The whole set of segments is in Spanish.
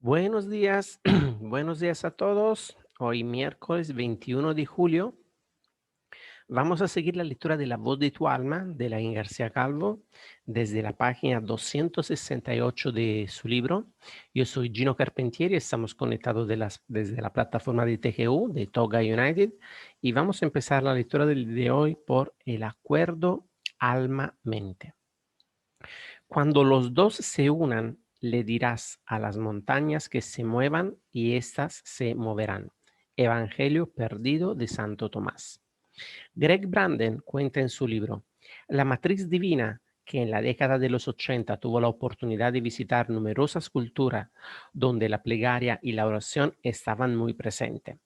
Buenos días, buenos días a todos. Hoy miércoles 21 de julio vamos a seguir la lectura de La voz de tu alma de Laín García Calvo desde la página 268 de su libro. Yo soy Gino Carpentieri, estamos conectados desde la plataforma de TGU de Toga United y vamos a empezar la lectura de hoy por el acuerdo alma-mente. Cuando los dos se unan, le dirás a las montañas que se muevan y éstas se moverán. Evangelio perdido de Santo Tomás. Greg Branden cuenta en su libro, La matriz divina, que en la década de los 80 tuvo la oportunidad de visitar numerosas culturas donde la plegaria y la oración estaban muy presentes.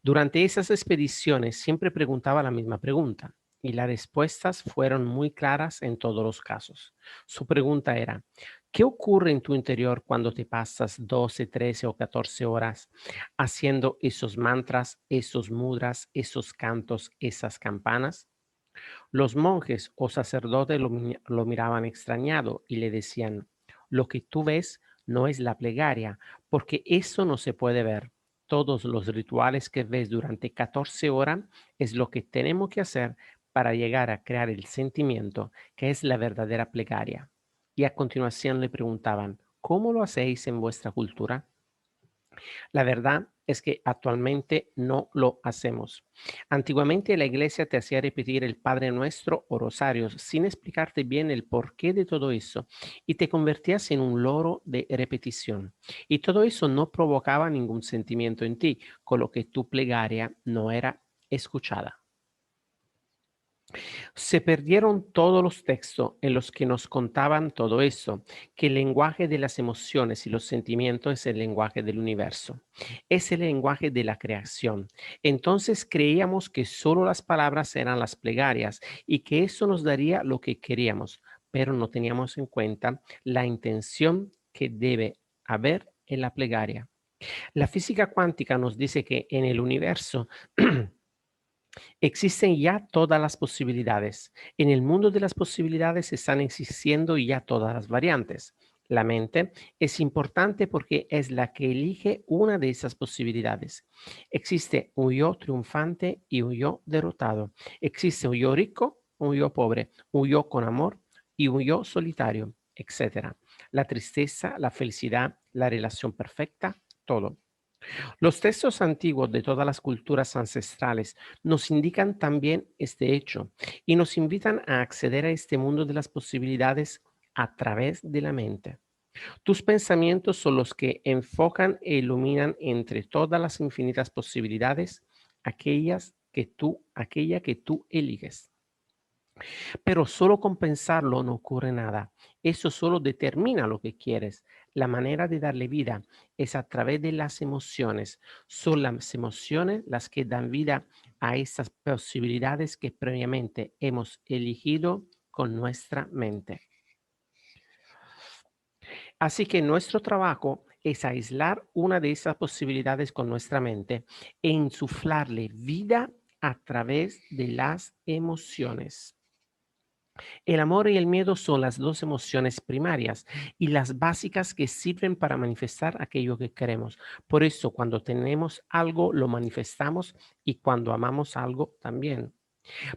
Durante esas expediciones siempre preguntaba la misma pregunta y las respuestas fueron muy claras en todos los casos. Su pregunta era, ¿qué ocurre en tu interior cuando te pasas 12, 13 o 14 horas haciendo esos mantras, esos mudras, esos cantos, esas campanas? Los monjes o sacerdotes lo miraban extrañado y le decían, lo que tú ves no es la plegaria, porque eso no se puede ver. Todos los rituales que ves durante 14 horas es lo que tenemos que hacer para llegar a crear el sentimiento que es la verdadera plegaria. Y a continuación le preguntaban, ¿cómo lo hacéis en vuestra cultura? La verdad es que actualmente no lo hacemos. Antiguamente la iglesia te hacía repetir el Padre Nuestro o rosarios sin explicarte bien el porqué de todo eso y te convertías en un loro de repetición. Y todo eso no provocaba ningún sentimiento en ti, con lo que tu plegaria no era escuchada. Se perdieron todos los textos en los que nos contaban todo eso, que el lenguaje de las emociones y los sentimientos es el lenguaje del universo, es el lenguaje de la creación. Entonces creíamos que solo las palabras eran las plegarias y que eso nos daría lo que queríamos, pero no teníamos en cuenta la intención que debe haber en la plegaria. La física cuántica nos dice que en el universo existen ya todas las posibilidades. En el mundo de las posibilidades están existiendo ya todas las variantes. La mente es importante porque es la que elige una de esas posibilidades. Existe un yo triunfante y un yo derrotado. Existe un yo rico, un yo pobre, un yo con amor y un yo solitario, etcétera. La tristeza, la felicidad, la relación perfecta, todo. Los textos antiguos de todas las culturas ancestrales nos indican también este hecho y nos invitan a acceder a este mundo de las posibilidades a través de la mente. Tus pensamientos son los que enfocan e iluminan entre todas las infinitas posibilidades aquella que tú eliges. Pero solo con pensarlo no ocurre nada. Eso solo determina lo que quieres. La manera de darle vida es a través de las emociones. Son las emociones las que dan vida a esas posibilidades que previamente hemos elegido con nuestra mente. Así que nuestro trabajo es aislar una de esas posibilidades con nuestra mente e insuflarle vida a través de las emociones. El amor y el miedo son las dos emociones primarias y las básicas que sirven para manifestar aquello que queremos. Por eso, cuando tenemos algo, lo manifestamos y cuando amamos algo también.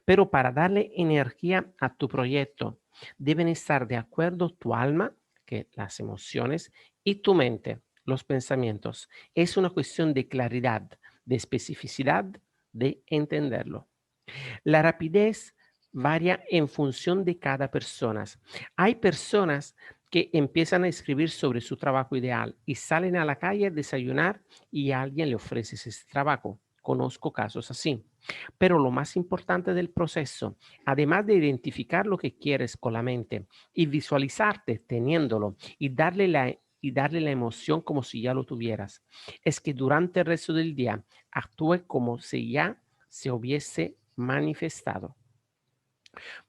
Pero para darle energía a tu proyecto, deben estar de acuerdo tu alma, que las emociones, y tu mente, los pensamientos. Es una cuestión de claridad, de especificidad, de entenderlo. La rapidez varía en función de cada persona. Hay personas que empiezan a escribir sobre su trabajo ideal y salen a la calle a desayunar y alguien le ofrece ese trabajo. Conozco casos así. Pero lo más importante del proceso, además de identificar lo que quieres con la mente y visualizarte teniéndolo y darle la emoción como si ya lo tuvieras, es que durante el resto del día actúe como si ya se hubiese manifestado.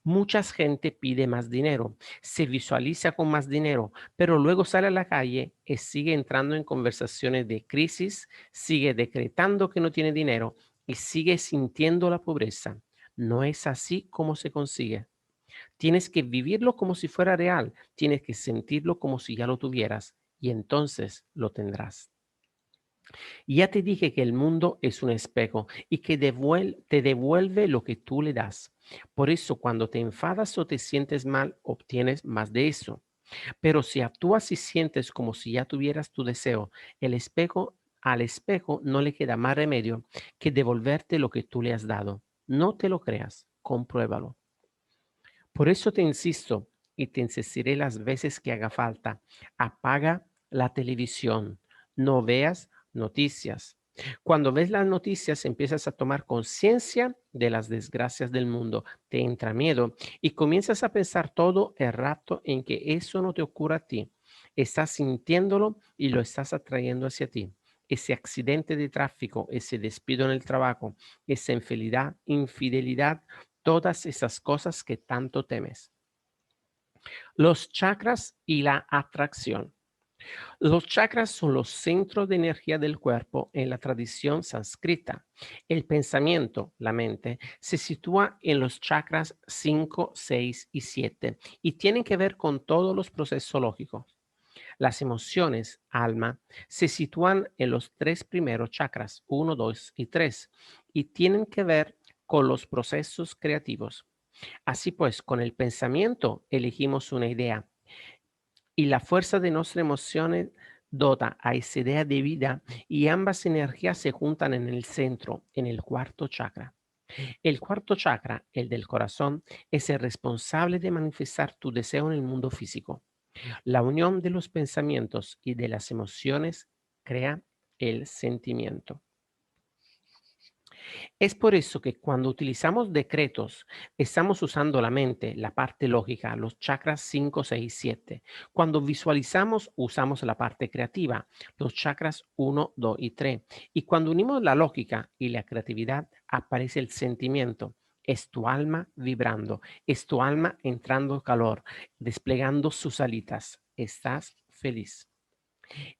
Mucha gente pide más dinero, se visualiza con más dinero, pero luego sale a la calle y sigue entrando en conversaciones de crisis, sigue decretando que no tiene dinero y sigue sintiendo la pobreza. No es así como se consigue. Tienes que vivirlo como si fuera real, tienes que sentirlo como si ya lo tuvieras y entonces lo tendrás. Ya te dije que el mundo es un espejo y que te devuelve lo que tú le das. Por eso cuando te enfadas o te sientes mal, obtienes más de eso. Pero si actúas y sientes como si ya tuvieras tu deseo, al espejo no le queda más remedio que devolverte lo que tú le has dado. No te lo creas, compruébalo. Por eso te insisto y te insistiré las veces que haga falta. Apaga la televisión. No veas noticias. Cuando ves las noticias empiezas a tomar conciencia de las desgracias del mundo, te entra miedo y comienzas a pensar todo el rato en que eso no te ocurra a ti. Estás sintiéndolo y lo estás atrayendo hacia ti. Ese accidente de tráfico, ese despido en el trabajo, esa infidelidad, todas esas cosas que tanto temes. Los chakras y la atracción. Los chakras son los centros de energía del cuerpo en la tradición sánscrita. El pensamiento, la mente, se sitúa en los chakras 5, 6 y 7 y tienen que ver con todos los procesos lógicos. Las emociones, alma, se sitúan en los tres primeros chakras, 1, 2 y 3, y tienen que ver con los procesos creativos. Así pues, con el pensamiento elegimos una idea y la fuerza de nuestras emociones dota a esa idea de vida y ambas energías se juntan en el centro, en el cuarto chakra. El cuarto chakra, el del corazón, es el responsable de manifestar tu deseo en el mundo físico. La unión de los pensamientos y de las emociones crea el sentimiento. Es por eso que cuando utilizamos decretos, estamos usando la mente, la parte lógica, los chakras 5, 6, 7. Cuando visualizamos, usamos la parte creativa, los chakras 1, 2 y 3. Y cuando unimos la lógica y la creatividad, aparece el sentimiento. Es tu alma vibrando, es tu alma entrando en calor, desplegando sus alitas. Estás feliz.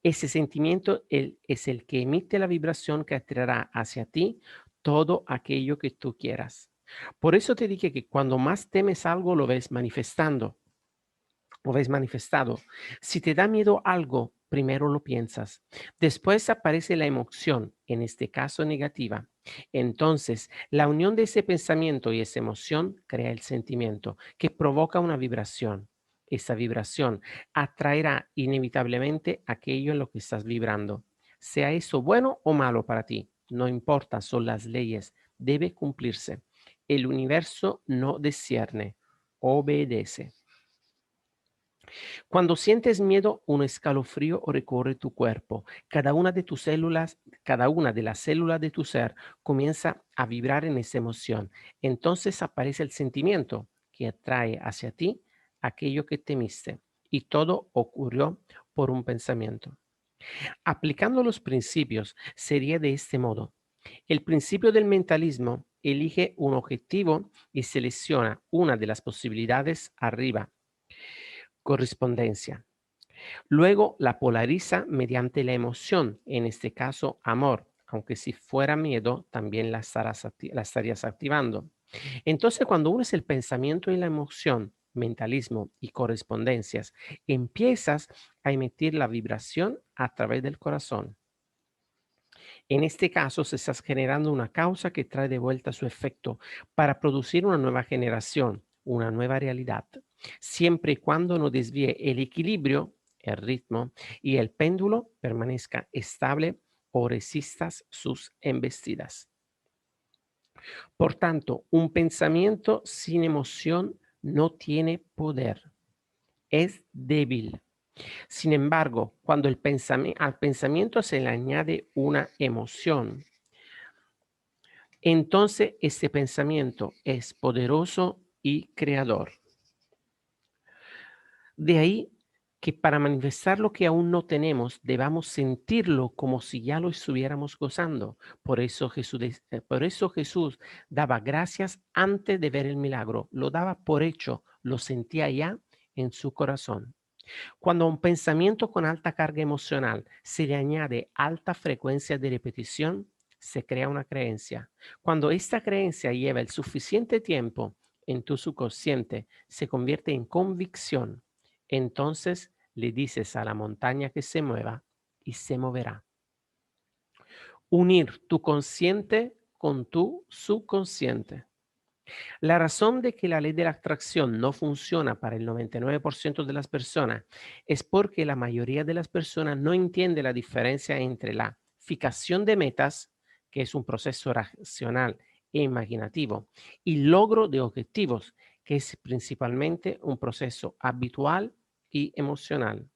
Ese sentimiento es el que emite la vibración que atraerá hacia ti todo aquello que tú quieras. Por eso te dije que cuando más temes algo, lo ves manifestado. Si te da miedo algo, primero lo piensas. Después aparece la emoción, en este caso negativa. Entonces, la unión de ese pensamiento y esa emoción crea el sentimiento que provoca una vibración. Esa vibración atraerá inevitablemente aquello en lo que estás vibrando. Sea eso bueno o malo para ti, no importa, son las leyes, debe cumplirse. El universo no discierne, obedece. Cuando sientes miedo, un escalofrío recorre tu cuerpo. Cada una de las células de tu ser comienza a vibrar en esa emoción. Entonces aparece el sentimiento que atrae hacia ti aquello que temiste. Y todo ocurrió por un pensamiento. Aplicando los principios, sería de este modo. El principio del mentalismo elige un objetivo y selecciona una de las posibilidades arriba. Correspondencia. Luego la polariza mediante la emoción, en este caso amor, aunque si fuera miedo también la estarías activando. Entonces cuando unes el pensamiento y la emoción, mentalismo y correspondencias, empiezas a emitir la vibración a través del corazón. En este caso, se estás generando una causa que trae de vuelta su efecto para producir una nueva generación, una nueva realidad, siempre y cuando no desvíe el equilibrio, el ritmo y el péndulo permanezca estable o resistas sus embestidas. Por tanto, un pensamiento sin emoción no tiene poder, es débil. Sin embargo, cuando al pensamiento se le añade una emoción, entonces ese pensamiento es poderoso y creador. De ahí que para manifestar lo que aún no tenemos, debamos sentirlo como si ya lo estuviéramos gozando. Por eso Jesús daba gracias antes de ver el milagro. Lo daba por hecho, lo sentía ya en su corazón. Cuando a un pensamiento con alta carga emocional se le añade alta frecuencia de repetición, se crea una creencia. Cuando esta creencia lleva el suficiente tiempo en tu subconsciente, se convierte en convicción. Entonces Le dices a la montaña que se mueva y se moverá. Unir tu consciente con tu subconsciente. La razón de que la ley de la atracción no funciona para el 99% de las personas es porque la mayoría de las personas no entiende la diferencia entre la fijación de metas, que es un proceso racional e imaginativo, y logro de objetivos, que es principalmente un proceso habitual y emocional.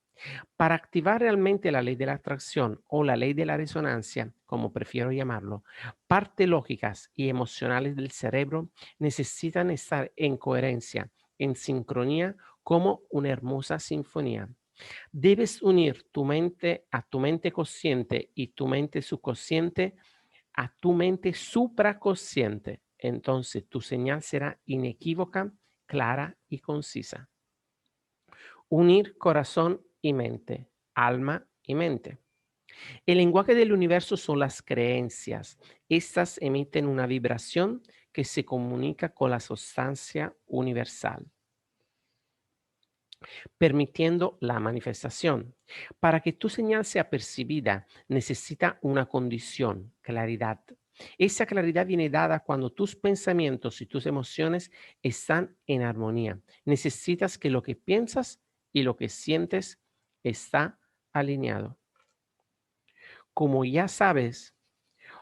Para activar realmente la ley de la atracción o la ley de la resonancia, como prefiero llamarlo, partes lógicas y emocionales del cerebro necesitan estar en coherencia, en sincronía, como una hermosa sinfonía. Debes unir tu mente a tu mente consciente y tu mente subconsciente a tu mente supraconsciente. Entonces tu señal será inequívoca, clara y concisa. Unir corazón y mente, alma y mente. El lenguaje del universo son las creencias. Estas emiten una vibración que se comunica con la sustancia universal, permitiendo la manifestación. Para que tu señal sea percibida, necesita una condición, claridad. Esa claridad viene dada cuando tus pensamientos y tus emociones están en armonía. Necesitas que lo que piensas y lo que sientes está alineado. Como ya sabes,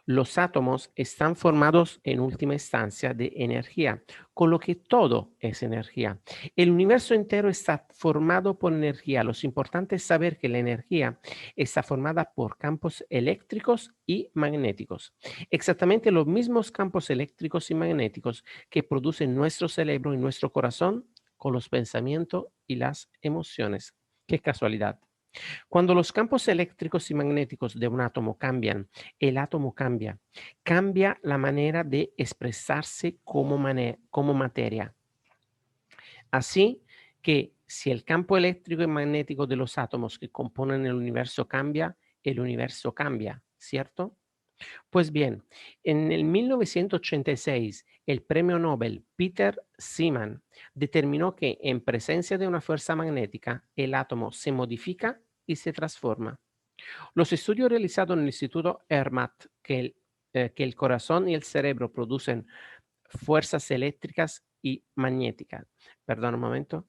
los átomos están formados en última instancia de energía, con lo que todo es energía. El universo entero está formado por energía. Lo importante es saber que la energía está formada por campos eléctricos y magnéticos. Exactamente los mismos campos eléctricos y magnéticos que producen nuestro cerebro y nuestro corazón con los pensamientos y las emociones. Qué casualidad. Cuando los campos eléctricos y magnéticos de un átomo cambian, el átomo cambia. Cambia la manera de expresarse como materia. Así que si el campo eléctrico y magnético de los átomos que componen el universo cambia, ¿cierto? Pues bien, en el 1986, el premio Nobel Peter Seaman determinó que en presencia de una fuerza magnética, el átomo se modifica y se transforma. Los estudios realizados en el Instituto Hermat, que el corazón y el cerebro producen fuerzas eléctricas y magnéticas. Perdón un momento.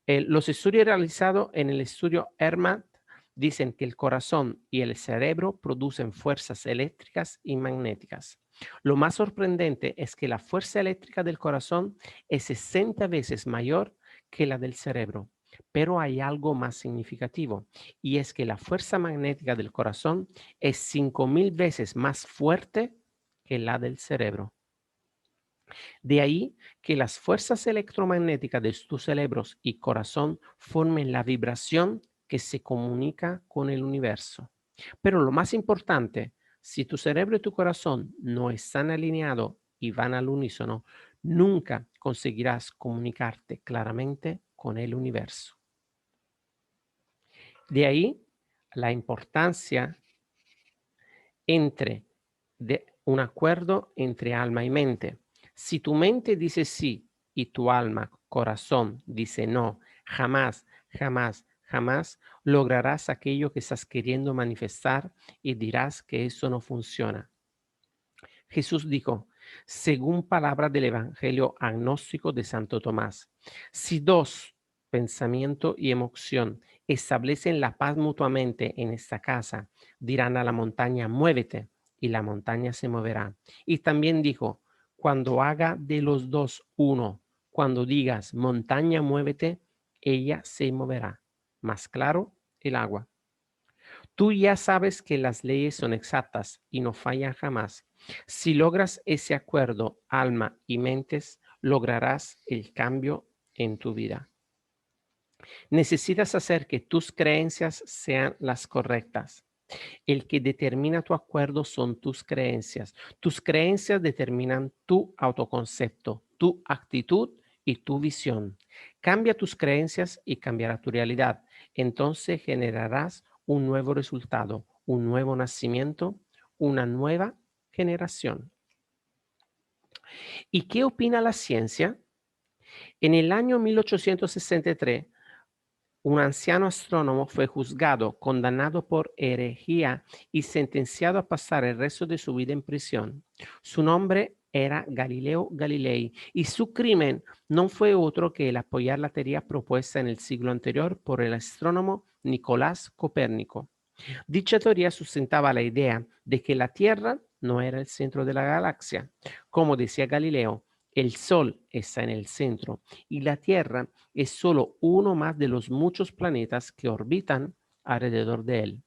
Los estudios realizados en el estudio Hermat dicen que el corazón y el cerebro producen fuerzas eléctricas y magnéticas. Lo más sorprendente es que la fuerza eléctrica del corazón es 60 veces mayor que la del cerebro. Pero hay algo más significativo, y es que la fuerza magnética del corazón es 5000 veces más fuerte que la del cerebro. De ahí que las fuerzas electromagnéticas de tus cerebros y corazón formen la vibración que se comunica con el universo. Pero lo más importante, si tu cerebro y tu corazón no están alineados y van al unísono, nunca conseguirás comunicarte claramente con el universo. De ahí la importancia entre de un acuerdo entre alma y mente. Si tu mente dice sí y tu alma, corazón, dice no, jamás, jamás, jamás lograrás aquello que estás queriendo manifestar y dirás que eso no funciona. Jesús dijo, según palabra del Evangelio agnóstico de Santo Tomás, si dos, pensamiento y emoción, establecen la paz mutuamente en esta casa, dirán a la montaña, muévete, y la montaña se moverá. Y también dijo, cuando haga de los dos uno, cuando digas, montaña, muévete, ella se moverá. Más claro, el agua. Tú ya sabes que las leyes son exactas y no fallan jamás. Si logras ese acuerdo, alma y mentes, lograrás el cambio en tu vida. Necesitas hacer que tus creencias sean las correctas. El que determina tu acuerdo son tus creencias. Tus creencias determinan tu autoconcepto, tu actitud y tu visión. Cambia tus creencias y cambiará tu realidad. Entonces generarás un nuevo resultado, un nuevo nacimiento, una nueva generación. ¿Y qué opina la ciencia? En el año 1863, un anciano astrónomo fue juzgado, condenado por herejía y sentenciado a pasar el resto de su vida en prisión. Su nombre era Galileo Galilei y su crimen no fue otro que el apoyar la teoría propuesta en el siglo anterior por el astrónomo Nicolás Copérnico. Dicha teoría sustentaba la idea de que la Tierra no era el centro de la galaxia. Como decía Galileo, el Sol está en el centro y la Tierra es solo uno más de los muchos planetas que orbitan alrededor de él.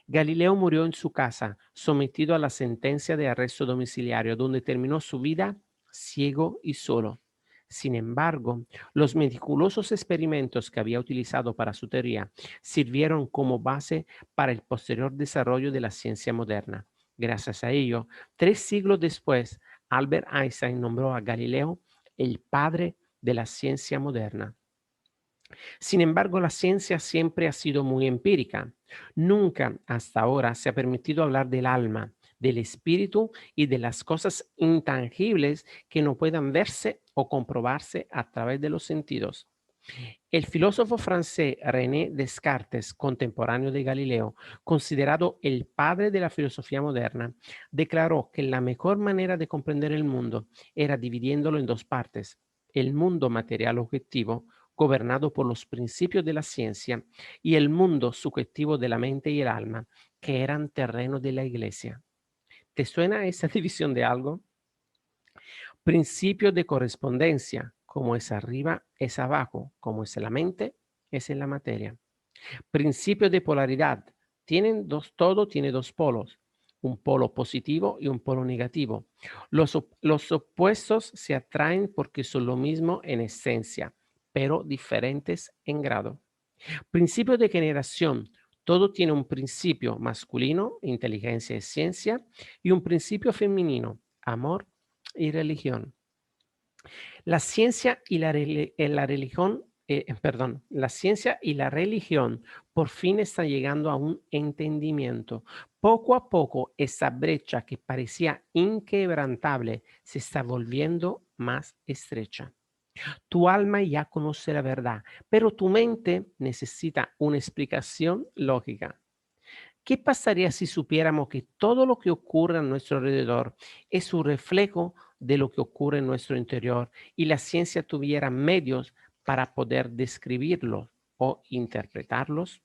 Galileo murió en su casa, sometido a la sentencia de arresto domiciliario, donde terminó su vida ciego y solo. Sin embargo, los meticulosos experimentos que había utilizado para su teoría sirvieron como base para el posterior desarrollo de la ciencia moderna. Gracias a ello, 3 siglos después, Albert Einstein nombró a Galileo el padre de la ciencia moderna. Sin embargo, la ciencia siempre ha sido muy empírica. Nunca hasta ahora se ha permitido hablar del alma, del espíritu y de las cosas intangibles que no puedan verse o comprobarse a través de los sentidos. El filósofo francés René Descartes, contemporáneo de Galileo, considerado el padre de la filosofía moderna, declaró que la mejor manera de comprender el mundo era dividiéndolo en dos partes: el mundo material objetivo, gobernado por los principios de la ciencia, y el mundo subjetivo de la mente y el alma, que eran terreno de la iglesia. ¿Te suena esa división de algo? Principio de correspondencia: como es arriba, es abajo; como es en la mente, es en la materia. Principio de polaridad: todo tiene dos polos, un polo positivo y un polo negativo. Los opuestos se atraen porque son lo mismo en esencia, pero diferentes en grado. Principio de generación: todo tiene un principio masculino, inteligencia y ciencia, y un principio femenino, amor y religión. La ciencia y la religión, la ciencia y la religión por fin están llegando a un entendimiento. Poco a poco, esa brecha que parecía inquebrantable se está volviendo más estrecha. Tu alma ya conoce la verdad, pero tu mente necesita una explicación lógica. ¿Qué pasaría si supiéramos que todo lo que ocurre a nuestro alrededor es un reflejo de lo que ocurre en nuestro interior y la ciencia tuviera medios para poder describirlos o interpretarlos?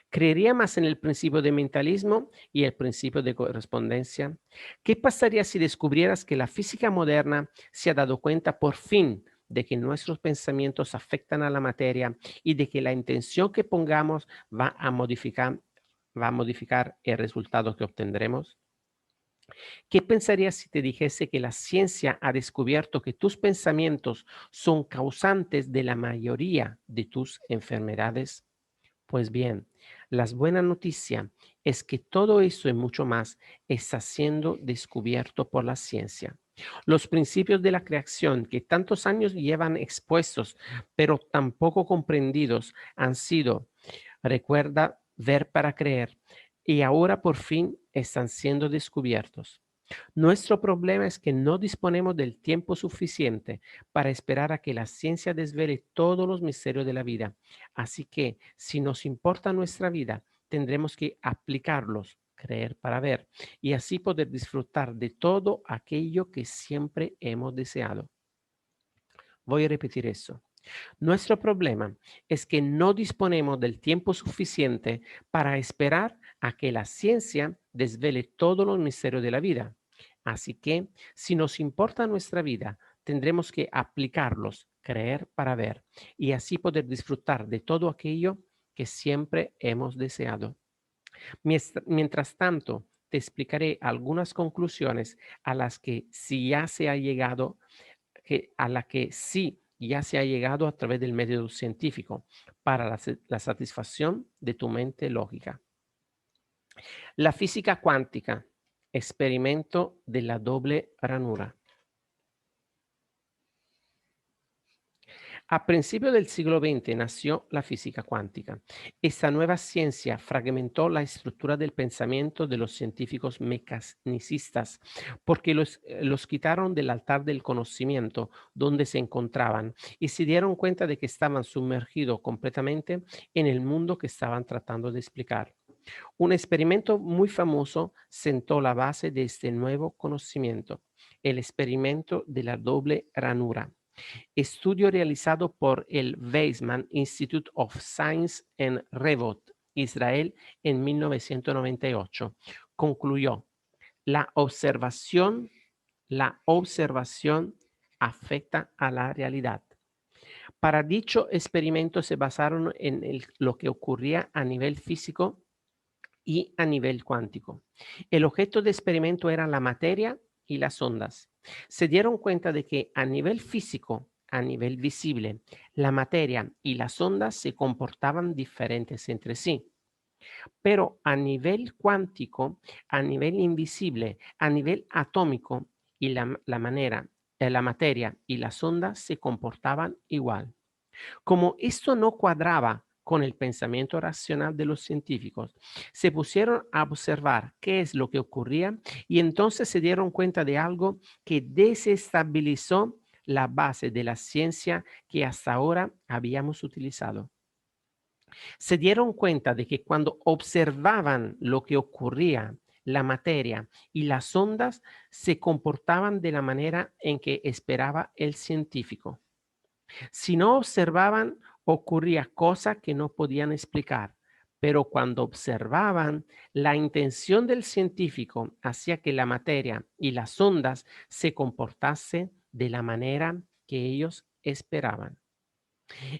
¿Creería más en el principio de mentalismo y el principio de correspondencia? ¿Qué pasaría si descubrieras que la física moderna se ha dado cuenta por fin de que nuestros pensamientos afectan a la materia y de que la intención que pongamos va a modificar el resultado que obtendremos? ¿Qué pensarías si te dijese que la ciencia ha descubierto que tus pensamientos son causantes de la mayoría de tus enfermedades? Pues bien, la buena noticia es que todo eso y mucho más está siendo descubierto por la ciencia. Los principios de la creación que tantos años llevan expuestos, pero tampoco comprendidos, han sido, recuerda, ver para creer, y ahora por fin están siendo descubiertos. Nuestro problema es que no disponemos del tiempo suficiente para esperar a que la ciencia desvele todos los misterios de la vida. Así que, si nos importa nuestra vida, tendremos que aplicarlos, creer para ver, y así poder disfrutar de todo aquello que siempre hemos deseado. Voy a repetir eso. Nuestro problema es que no disponemos del tiempo suficiente para esperar a que la ciencia desvele todos los misterios de la vida. Así que, si nos importa nuestra vida, tendremos que aplicarlos, creer para ver, y así poder disfrutar de todo aquello que siempre hemos deseado. Mientras tanto, te explicaré algunas conclusiones a las que sí ya se ha llegado, a la que sí ya se ha llegado a través del método científico para la satisfacción de tu mente lógica. La física cuántica, experimento de la doble ranura. A principios del siglo XX nació la física cuántica. Esta nueva ciencia fragmentó la estructura del pensamiento de los científicos mecanicistas porque los quitaron del altar del conocimiento donde se encontraban y se dieron cuenta de que estaban sumergidos completamente en el mundo que estaban tratando de explicar. Un experimento muy famoso sentó la base de este nuevo conocimiento, el experimento de la doble ranura, estudio realizado por el Weizmann Institute of Science en Revot, Israel, en 1998. Concluyó, la observación afecta a la realidad. Para dicho experimento se basaron en lo que ocurría a nivel físico y a nivel cuántico. El objeto de experimento era la materia y las ondas. Se dieron cuenta de que a nivel físico, a nivel visible, la materia y las ondas se comportaban diferentes entre sí. Pero a nivel cuántico, a nivel invisible, a nivel atómico, y la materia y las ondas se comportaban igual. Como esto no cuadraba con el pensamiento racional de los científicos, se pusieron a observar qué es lo que ocurría y entonces se dieron cuenta de algo que desestabilizó la base de la ciencia que hasta ahora habíamos utilizado. Se dieron cuenta de que cuando observaban lo que ocurría, la materia y las ondas se comportaban de la manera en que esperaba el científico. Si no observaban, ocurría cosa que no podían explicar, pero cuando observaban, la intención del científico hacía que la materia y las ondas se comportasen de la manera que ellos esperaban.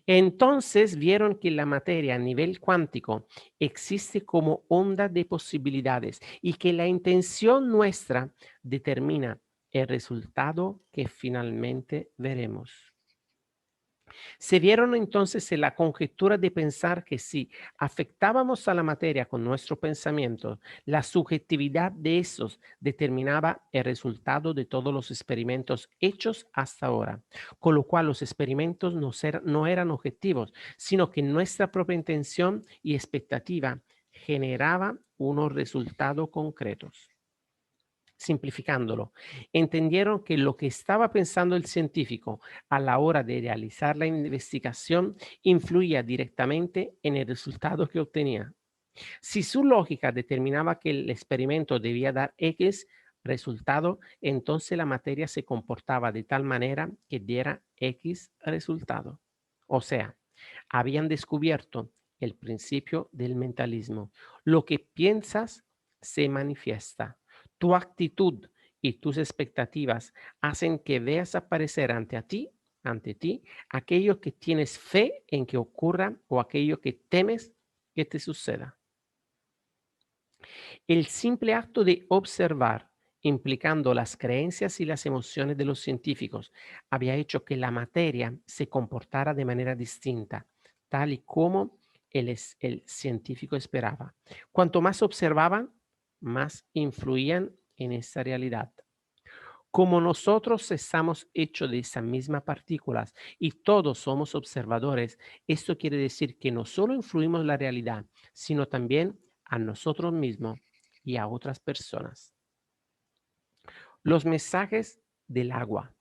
Entonces vieron que la materia a nivel cuántico existe como onda de posibilidades y que la intención nuestra determina el resultado que finalmente veremos. Se vieron entonces en la conjetura de pensar que si afectábamos a la materia con nuestro pensamiento, la subjetividad de esos determinaba el resultado de todos los experimentos hechos hasta ahora, con lo cual los experimentos no eran objetivos, sino que nuestra propia intención y expectativa generaba unos resultados concretos. Simplificándolo, entendieron que lo que estaba pensando el científico a la hora de realizar la investigación influía directamente en el resultado que obtenía. Si su lógica determinaba que el experimento debía dar X resultado, entonces la materia se comportaba de tal manera que diera X resultado. O sea, habían descubierto el principio del mentalismo. Lo que piensas se manifiesta. Tu actitud y tus expectativas hacen que veas aparecer ante ti, aquello que tienes fe en que ocurra o aquello que temes que te suceda. El simple acto de observar, implicando las creencias y las emociones de los científicos, había hecho que la materia se comportara de manera distinta, tal y como el científico esperaba. Cuanto más observaban, más influían en esa realidad. Como nosotros estamos hechos de esas mismas partículas y todos somos observadores, esto quiere decir que no solo influimos en la realidad, sino también a nosotros mismos y a otras personas. Los mensajes del agua.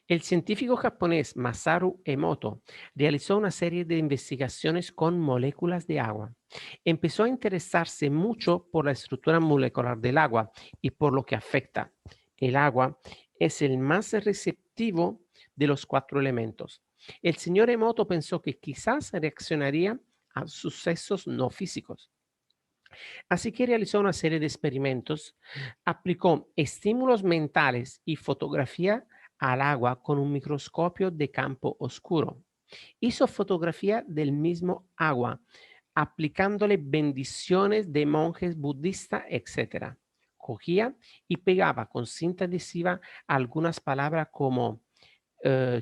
El científico japonés Masaru Emoto realizó una serie de investigaciones con moléculas de agua. Empezó a interesarse mucho por la estructura molecular del agua y por lo que afecta. El agua es el más receptivo de los 4 elementos. El señor Emoto pensó que quizás reaccionaría a sucesos no físicos. Así que realizó una serie de experimentos, aplicó estímulos mentales y fotografía al agua con un microscopio de campo oscuro. Hizo fotografía del mismo agua, aplicándole bendiciones de monjes budistas, etc. Cogía y pegaba con cinta adhesiva algunas palabras como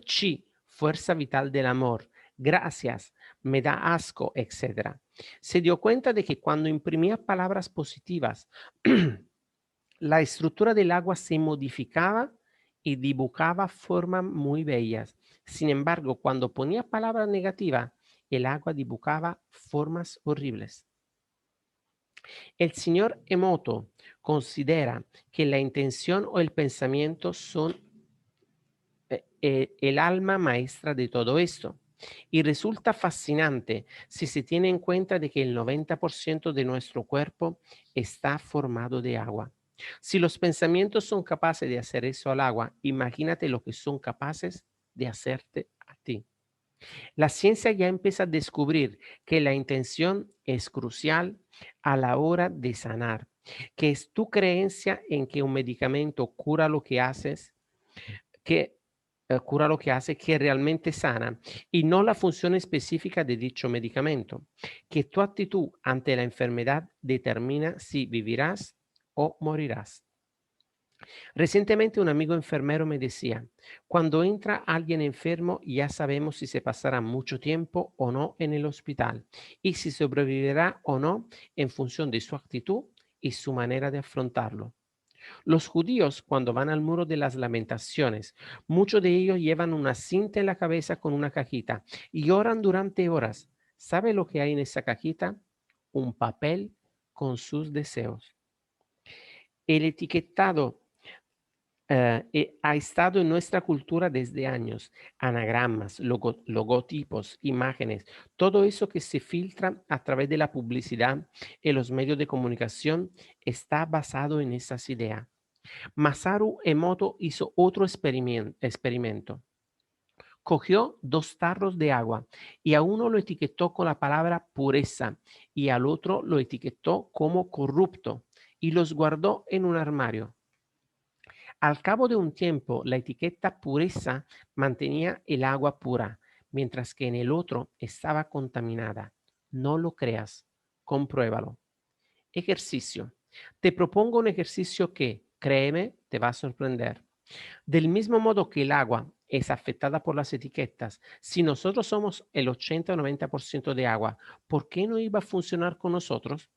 chi, fuerza vital del amor, gracias, me da asco, etc. Se dio cuenta de que cuando imprimía palabras positivas, la estructura del agua se modificaba y dibujaba formas muy bellas. Sin embargo, cuando ponía palabras negativas, el agua dibujaba formas horribles. El señor Emoto considera que la intención o el pensamiento son el alma maestra de todo esto. Y resulta fascinante si se tiene en cuenta de que el 90% de nuestro cuerpo está formado de agua. Si los pensamientos son capaces de hacer eso al agua, imagínate lo que son capaces de hacerte a ti. La ciencia ya empieza a descubrir que la intención es crucial a la hora de sanar, que es tu creencia en que un medicamento cura lo que haces, que cura lo que hace, que realmente sana, y no la función específica de dicho medicamento, que tu actitud ante la enfermedad determina si vivirás o morirás. Recientemente un amigo enfermero me decía, cuando entra alguien enfermo ya sabemos si se pasará mucho tiempo o no en el hospital y si sobrevivirá o no en función de su actitud y su manera de afrontarlo. Los judíos, cuando van al muro de las lamentaciones, muchos de ellos llevan una cinta en la cabeza con una cajita y oran durante horas. ¿Sabe lo que hay en esa cajita? Un papel con sus deseos. El etiquetado ha estado en nuestra cultura desde años. Anagramas, logotipos, imágenes, todo eso que se filtra a través de la publicidad en los medios de comunicación está basado en esas ideas. Masaru Emoto hizo otro experimento. Cogió 2 tarros de agua y a uno lo etiquetó con la palabra pureza y al otro lo etiquetó como corrupto y los guardó en un armario. Al cabo de un tiempo, la etiqueta pureza mantenía el agua pura, mientras que en el otro estaba contaminada. No lo creas, compruébalo. Ejercicio. Te propongo un ejercicio que, créeme, te va a sorprender. Del mismo modo que el agua es afectada por las etiquetas, si nosotros somos el 80 o 90% de agua, ¿por qué no iba a funcionar con nosotros?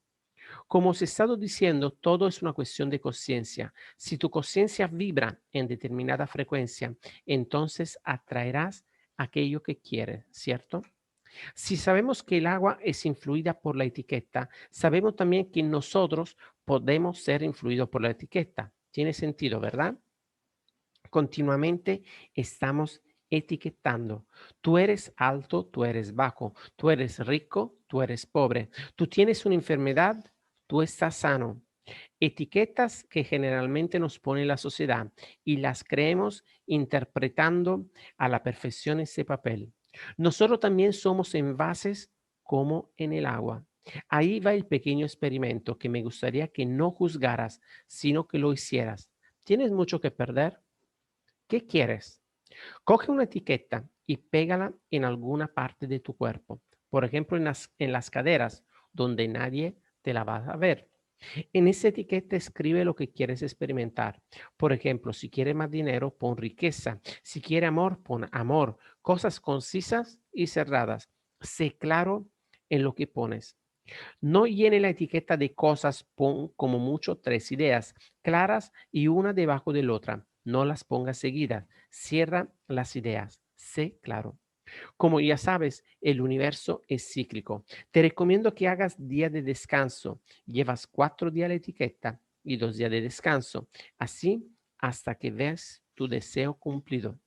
Como os he estado diciendo, todo es una cuestión de conciencia. Si tu conciencia vibra en determinada frecuencia, entonces atraerás aquello que quieres, ¿cierto? Si sabemos que el agua es influida por la etiqueta, sabemos también que nosotros podemos ser influidos por la etiqueta. Tiene sentido, ¿verdad? Continuamente estamos etiquetando. Tú eres alto, tú eres bajo, tú eres rico, tú eres pobre, tú tienes una enfermedad, tú estás sano. Etiquetas que generalmente nos pone la sociedad y las creemos interpretando a la perfección ese papel. Nosotros también somos envases como en el agua. Ahí va el pequeño experimento que me gustaría que no juzgaras, sino que lo hicieras. ¿Tienes mucho que perder? ¿Qué quieres? Coge una etiqueta y pégala en alguna parte de tu cuerpo. Por ejemplo, en las caderas, donde nadie te la va a ver. En esa etiqueta escribe lo que quieres experimentar. Por ejemplo, si quieres más dinero, pon riqueza. Si quieres amor, pon amor. Cosas concisas y cerradas. Sé claro en lo que pones. No llene la etiqueta de cosas, pon como mucho 3 ideas claras y una debajo de la otra. No las pongas seguidas. Cierra las ideas. Sé claro. Como ya sabes, el universo es cíclico. Te recomiendo que hagas día de descanso. Llevas 4 días la etiqueta y 2 días de descanso. Así hasta que veas tu deseo cumplido.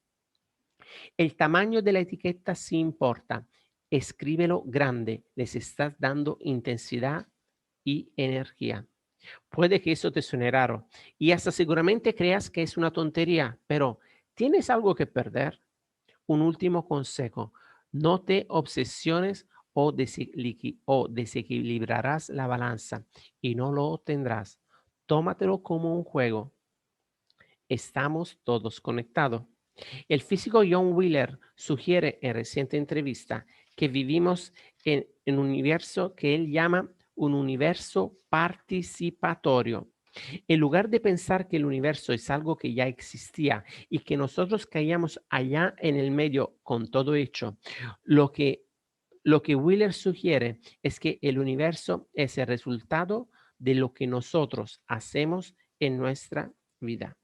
El tamaño de la etiqueta sí importa. Escríbelo grande. Les estás dando intensidad y energía. Puede que eso te suene raro y hasta seguramente creas que es una tontería, pero ¿tienes algo que perder? Un último consejo, no te obsesiones o desequilibrarás la balanza y no lo obtendrás. Tómatelo como un juego. Estamos todos conectados. El físico John Wheeler sugiere en reciente entrevista que vivimos en un universo que él llama un universo participatorio. En lugar de pensar que el universo es algo que ya existía y que nosotros caíamos allá en el medio con todo hecho, lo que, lo que Wheeler sugiere es que el universo es el resultado de lo que nosotros hacemos en nuestra vida.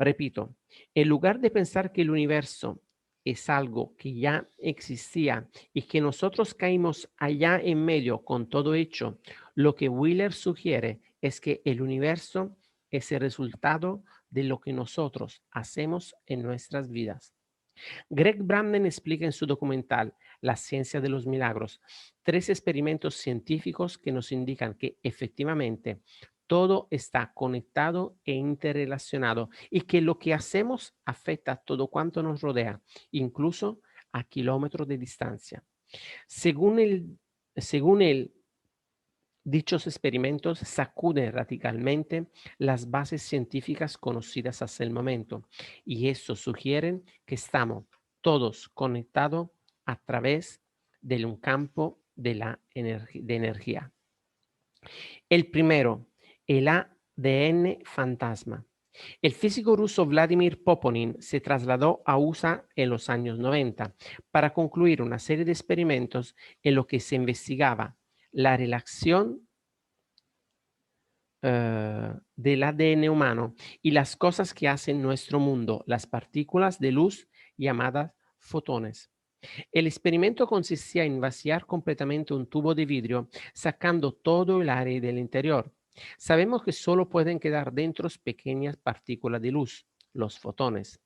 Repito, en lugar de pensar que el universo es algo que ya existía y que nosotros caímos allá en medio con todo hecho, lo que Wheeler sugiere es que el universo es el resultado de lo que nosotros hacemos en nuestras vidas. Greg Branden explica en su documental La ciencia de los milagros 3 experimentos científicos que nos indican que efectivamente todo está conectado e interrelacionado y que lo que hacemos afecta a todo cuanto nos rodea, incluso a kilómetros de distancia. Según él, dichos experimentos sacuden radicalmente las bases científicas conocidas hasta el momento y eso sugieren que estamos todos conectados a través de un campo de energía. El primero, el ADN fantasma. El físico ruso Vladimir Poponin se trasladó a USA en los años 90 para concluir una serie de experimentos en los que se investigaba la relación del ADN humano y las cosas que hacen nuestro mundo, las partículas de luz llamadas fotones. El experimento consistía en vaciar completamente un tubo de vidrio, sacando todo el aire del interior. Sabemos que solo pueden quedar dentro pequeñas partículas de luz, los fotones.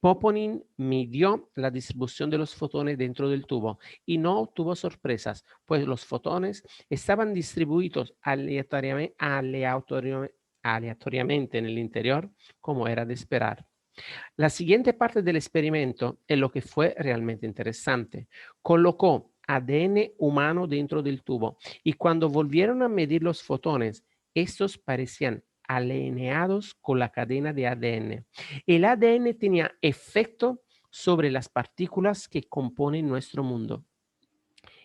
Poponin midió la distribución de los fotones dentro del tubo y no obtuvo sorpresas, pues los fotones estaban distribuidos aleatoriamente en el interior, como era de esperar. La siguiente parte del experimento es lo que fue realmente interesante. Colocó ADN humano dentro del tubo y cuando volvieron a medir los fotones, estos parecían alineados con la cadena de ADN. El ADN tenía efecto sobre las partículas que componen nuestro mundo.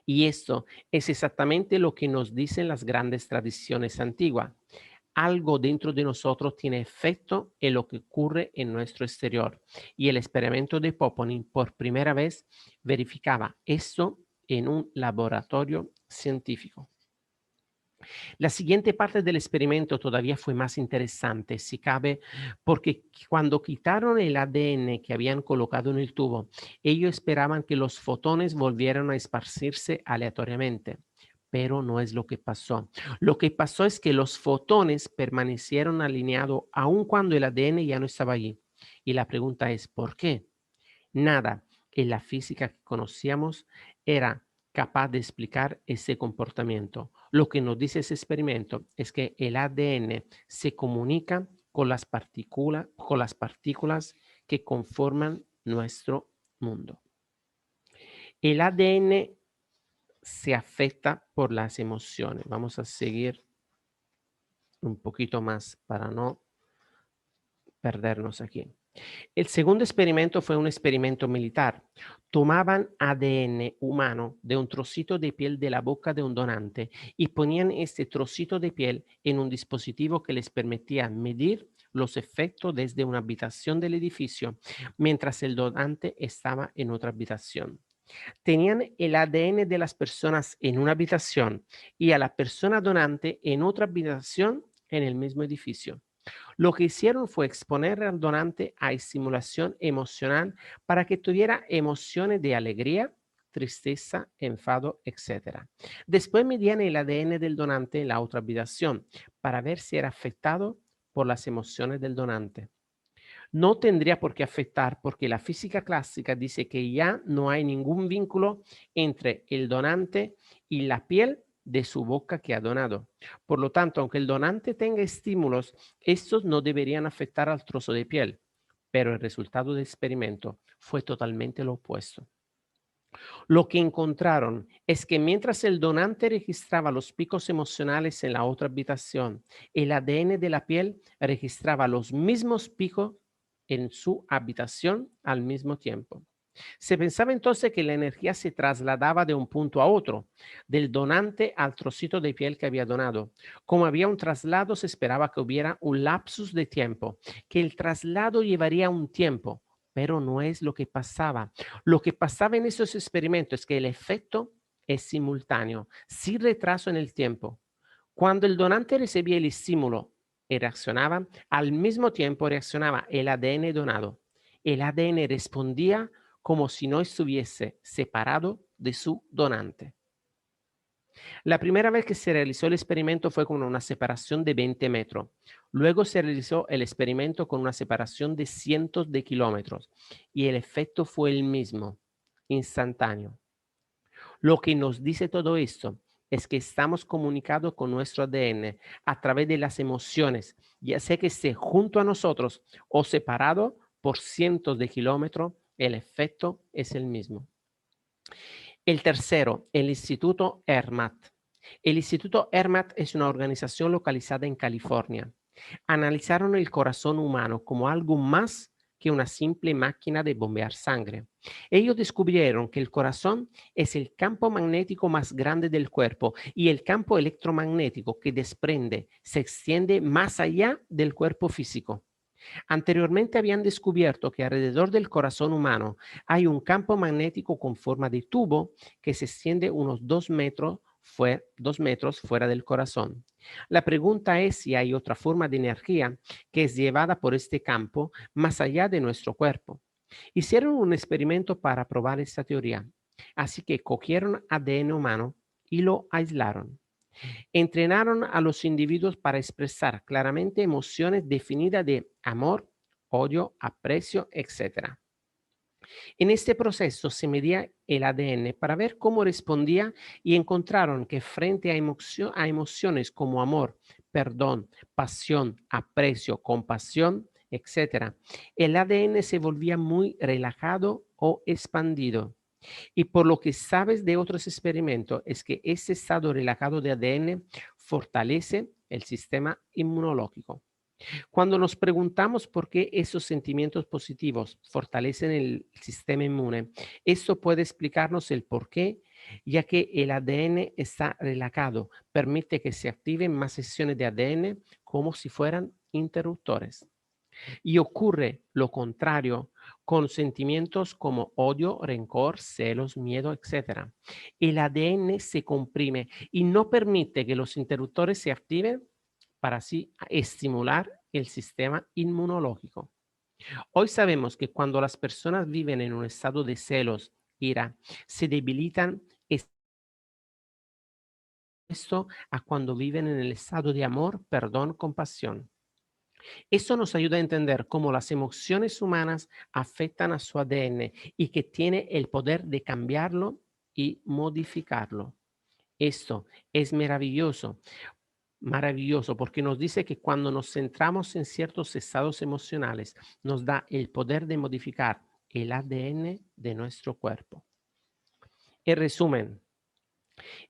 Y esto es exactamente lo que nos dicen las grandes tradiciones antiguas. Algo dentro de nosotros tiene efecto en lo que ocurre en nuestro exterior. Y el experimento de Poponin por primera vez verificaba esto en un laboratorio científico. La siguiente parte del experimento todavía fue más interesante, si cabe, porque cuando quitaron el ADN que habían colocado en el tubo, ellos esperaban que los fotones volvieran a esparcirse aleatoriamente, pero no es lo que pasó. Lo que pasó es que los fotones permanecieron alineados aun cuando el ADN ya no estaba allí. Y la pregunta es, ¿por qué? Nada en la física que conocíamos era capaz de explicar ese comportamiento. Lo que nos dice ese experimento es que el ADN se comunica con las partículas que conforman nuestro mundo. El ADN se afecta por las emociones. Vamos a seguir un poquito más para no perdernos aquí. El segundo experimento fue un experimento militar. Tomaban ADN humano de un trocito de piel de la boca de un donante y ponían este trocito de piel en un dispositivo que les permitía medir los efectos desde una habitación del edificio mientras el donante estaba en otra habitación. Tenían el ADN de las personas en una habitación y a la persona donante en otra habitación en el mismo edificio. Lo que hicieron fue exponer al donante a estimulación emocional para que tuviera emociones de alegría, tristeza, enfado, etc. Después medían el ADN del donante en la otra habitación para ver si era afectado por las emociones del donante. No tendría por qué afectar porque la física clásica dice que ya no hay ningún vínculo entre el donante y la piel de su boca que ha donado. Por lo tanto, aunque el donante tenga estímulos, estos no deberían afectar al trozo de piel, pero el resultado del experimento fue totalmente lo opuesto. Lo que encontraron es que mientras el donante registraba los picos emocionales en la otra habitación, el ADN de la piel registraba los mismos picos en su habitación al mismo tiempo. Se pensaba entonces que la energía se trasladaba de un punto a otro, del donante al trocito de piel que había donado. Como había un traslado, se esperaba que hubiera un lapsus de tiempo, que el traslado llevaría un tiempo, pero no es lo que pasaba. Lo que pasaba en esos experimentos es que el efecto es simultáneo, sin retraso en el tiempo. Cuando el donante recibía el estímulo, y reaccionaba, al mismo tiempo reaccionaba el ADN donado. El ADN respondía como si no estuviese separado de su donante. La primera vez que se realizó el experimento fue con una separación de 20 metros. Luego se realizó el experimento con una separación de cientos de kilómetros y el efecto fue el mismo, instantáneo. Lo que nos dice todo esto es que estamos comunicados con nuestro ADN a través de las emociones, ya sea que esté junto a nosotros o separado por cientos de kilómetros, el efecto es el mismo. El tercero, el Instituto ERMAT. El Instituto ERMAT es una organización localizada en California. Analizaron el corazón humano como algo más que una simple máquina de bombear sangre. Ellos descubrieron que el corazón es el campo magnético más grande del cuerpo y el campo electromagnético que desprende se extiende más allá del cuerpo físico. Anteriormente habían descubierto que alrededor del corazón humano hay un campo magnético con forma de tubo que se extiende unos 2 metros fuera del corazón. La pregunta es si hay otra forma de energía que es llevada por este campo más allá de nuestro cuerpo. Hicieron un experimento para probar esta teoría, así que cogieron ADN humano y lo aislaron. Entrenaron a los individuos para expresar claramente emociones definidas de amor, odio, aprecio, etc. En este proceso se medía el ADN para ver cómo respondía y encontraron que frente a emociones como amor, perdón, pasión, aprecio, compasión, etc., el ADN se volvía muy relajado o expandido. Y por lo que sabes de otros experimentos es que ese estado relajado de ADN fortalece el sistema inmunológico. Cuando nos preguntamos por qué esos sentimientos positivos fortalecen el sistema inmune, esto puede explicarnos el por qué, ya que el ADN está relajado, permite que se activen más secciones de ADN como si fueran interruptores. Y ocurre lo contrario con sentimientos como odio, rencor, celos, miedo, etc. El ADN se comprime y no permite que los interruptores se activen para así estimular el sistema inmunológico. Hoy sabemos que cuando las personas viven en un estado de celos, ira, se debilitan esto a cuando viven en el estado de amor, perdón, compasión. Esto nos ayuda a entender cómo las emociones humanas afectan a su ADN y que tiene el poder de cambiarlo y modificarlo. Esto es maravilloso, maravilloso, porque nos dice que cuando nos centramos en ciertos estados emocionales, nos da el poder de modificar el ADN de nuestro cuerpo. En resumen,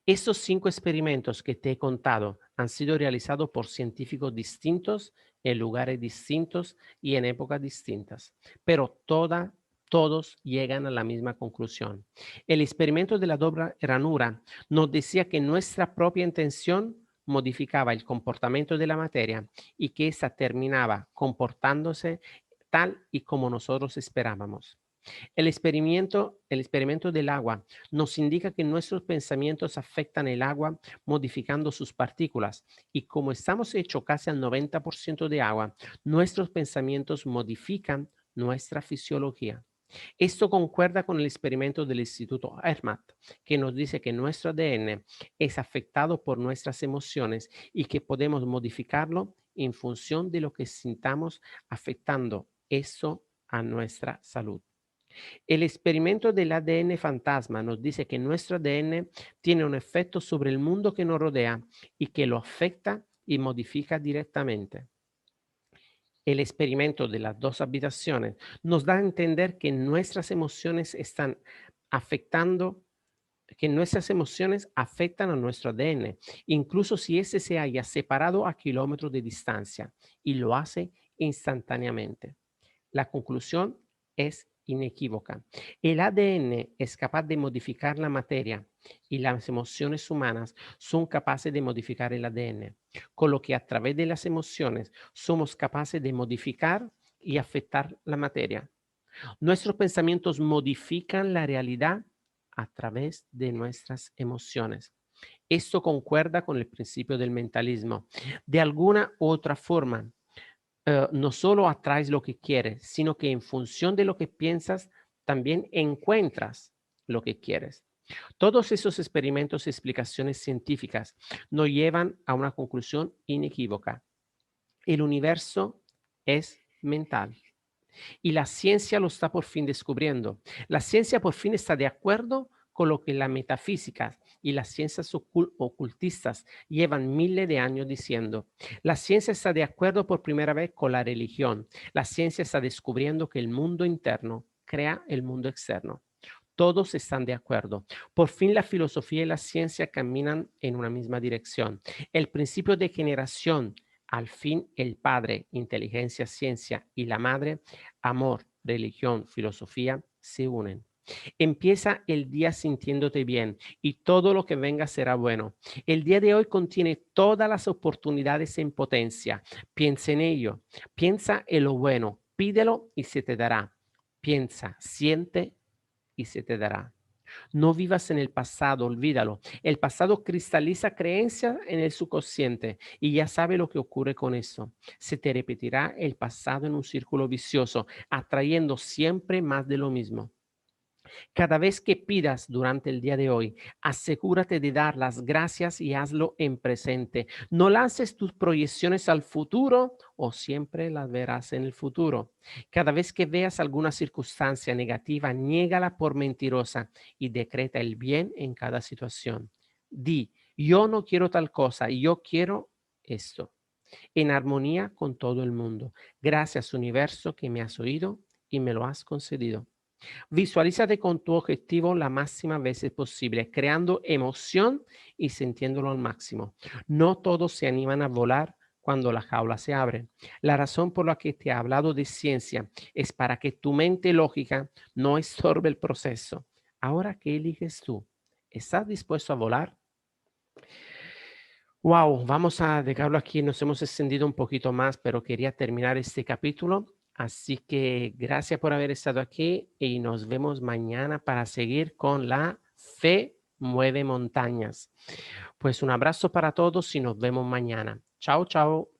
estos 5 experimentos que te he contado han sido realizados por científicos distintos, en lugares distintos y en épocas distintas, pero todos llegan a la misma conclusión. El experimento de la doble ranura nos decía que nuestra propia intención modificaba el comportamiento de la materia y que ésta terminaba comportándose tal y como nosotros esperábamos. El experimento del agua nos indica que nuestros pensamientos afectan el agua modificando sus partículas y como estamos hechos casi al 90% de agua, nuestros pensamientos modifican nuestra fisiología. Esto concuerda con el experimento del Instituto ERMAT, que nos dice que nuestro ADN es afectado por nuestras emociones y que podemos modificarlo en función de lo que sintamos, afectando eso a nuestra salud. El experimento del ADN fantasma nos dice que nuestro ADN tiene un efecto sobre el mundo que nos rodea y que lo afecta y modifica directamente. El experimento de las 2 habitaciones nos da a entender que nuestras emociones están afectando, que nuestras emociones afectan a nuestro ADN, incluso si ese se haya separado a kilómetros de distancia, y lo hace instantáneamente. La conclusión es inequívoca. El ADN es capaz de modificar la materia y las emociones humanas son capaces de modificar el ADN, con lo que a través de las emociones somos capaces de modificar y afectar la materia. Nuestros pensamientos modifican la realidad a través de nuestras emociones. Esto concuerda con el principio del mentalismo. De alguna u otra forma, no solo atraes lo que quieres, sino que en función de lo que piensas, también encuentras lo que quieres. Todos esos experimentos y explicaciones científicas nos llevan a una conclusión inequívoca. El universo es mental. Y la ciencia lo está por fin descubriendo. La ciencia por fin está de acuerdo con lo que la metafísica y las ciencias ocultistas llevan miles de años diciendo. La ciencia está de acuerdo por primera vez con la religión. La ciencia está descubriendo que el mundo interno crea el mundo externo. Todos están de acuerdo. Por fin la filosofía y la ciencia caminan en una misma dirección. El principio de generación, al fin el padre, inteligencia, ciencia, y la madre, amor, religión, filosofía, se unen. Empieza el día sintiéndote bien y todo lo que venga será bueno. El día de hoy contiene todas las oportunidades en potencia. Piensa en ello. Piensa en lo bueno. Pídelo y se te dará. Piensa, siente y se te dará. No vivas en el pasado, olvídalo. El pasado cristaliza creencias en el subconsciente y ya sabe lo que ocurre con eso. Se te repetirá el pasado en un círculo vicioso, atrayendo siempre más de lo mismo. Cada vez que pidas durante el día de hoy, asegúrate de dar las gracias y hazlo en presente. No lances tus proyecciones al futuro o siempre las verás en el futuro. Cada vez que veas alguna circunstancia negativa, niégala por mentirosa y decreta el bien en cada situación. Di, yo no quiero tal cosa, yo quiero esto, en armonía con todo el mundo. Gracias, universo, que me has oído y me lo has concedido. Visualízate con tu objetivo la máxima veces posible, creando emoción y sintiéndolo al máximo. No todos se animan a volar cuando la jaula se abre. La razón por la que te he hablado de ciencia es para que tu mente lógica no estorbe el proceso. Ahora, ¿qué eliges tú? ¿Estás dispuesto a volar? Wow, vamos a dejarlo aquí. Nos hemos extendido un poquito más, pero quería terminar este capítulo. Así que gracias por haber estado aquí y nos vemos mañana para seguir con la fe mueve montañas. Pues un abrazo para todos y nos vemos mañana. Chao, chao.